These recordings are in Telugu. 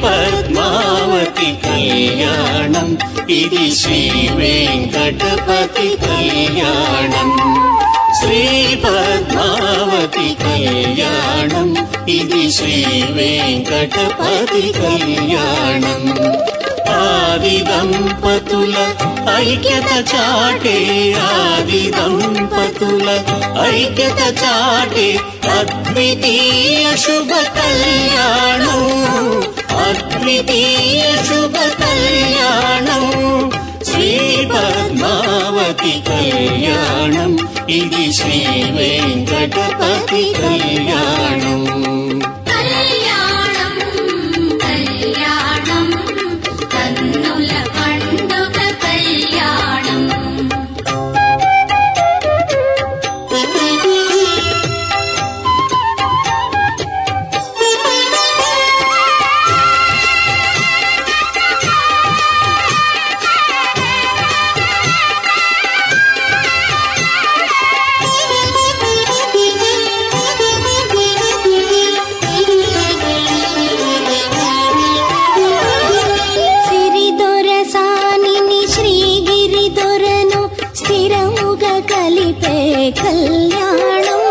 పద్మావతి కళ్యాణం ఇది శ్రీ వెంకటపతి కళ్యాణం శ్రీ పద్మావతి కళ్యాణం ఇది శ్రీ వెంకటపతి కళ్యాణం ఆది దంపతుల ఐక్యత చాటే ఆది దంపతుల ఐక్యత చాటే అద్వితీయ శుభ కళ్యాణం అద్వితీయ శుభ కళ్యాణం శ్రీ పద్మావతి కళ్యాణం ఇది శ్రీ వెంకటపతి కళ్యాణం కళ్యాణం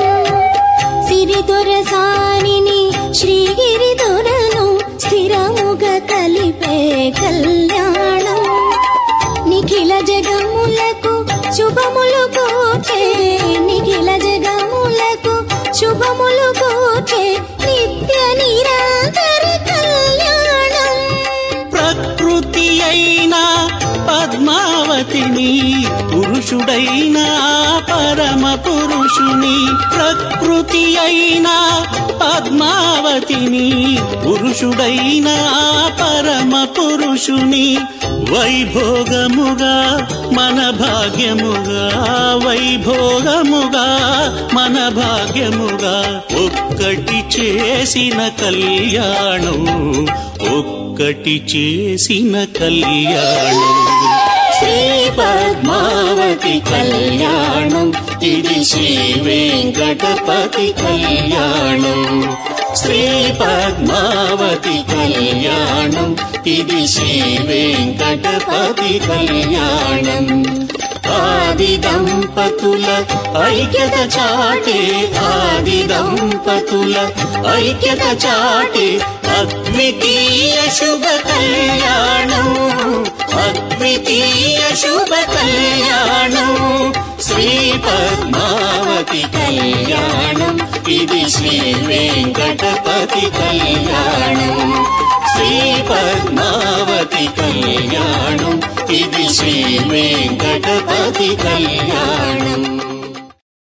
సిరిదొరసానిని శ్రీగిరి దొరను స్థిరముగా కలిపే కళ్యాణం నిఖిల జగములకు శుభములు కోచే నిఖిల జగములకు శుభములు కోచే నిత్య నిరంతర కళ్యాణం ప్రకృతి అయినా పద్మావతిని పురుషుడైనా పరమ పురుషుని ప్రకృతి అయినా పద్మావతిని పురుషుడైనా పరమ పురుషుని వైభోగముగా మన భాగ్యముగా వైభోగముగా మన భాగ్యముగా ఒక్కటి చేసిన కళ్యాణం ఒక్కటి చేసిన కళ్యాణం శ్రీ పద్మావతి కళ్యాణం ఇది శ్రీ వెంకటపతి కళ్యాణం శ్రీ పద్మావతి కళ్యాణం ఇది శ్రీ వెంకటపతి కళ్యాణం ఆది దంపతుల ఐక్యత చాటే ఆది దంపతుల ఐక్యత చాటే అద్వితీయ శుభ కళ్యాణం అద్వితీయ శుభ కళ్యాణం శ్రీ పద్మావతి కళ్యాణం ఇది శ్రీ వెంకటపతి కళ్యాణం శ్రీ పద్మావతి కళ్యాణం ఇది శ్రీ వెంకటపతి కళ్యాణం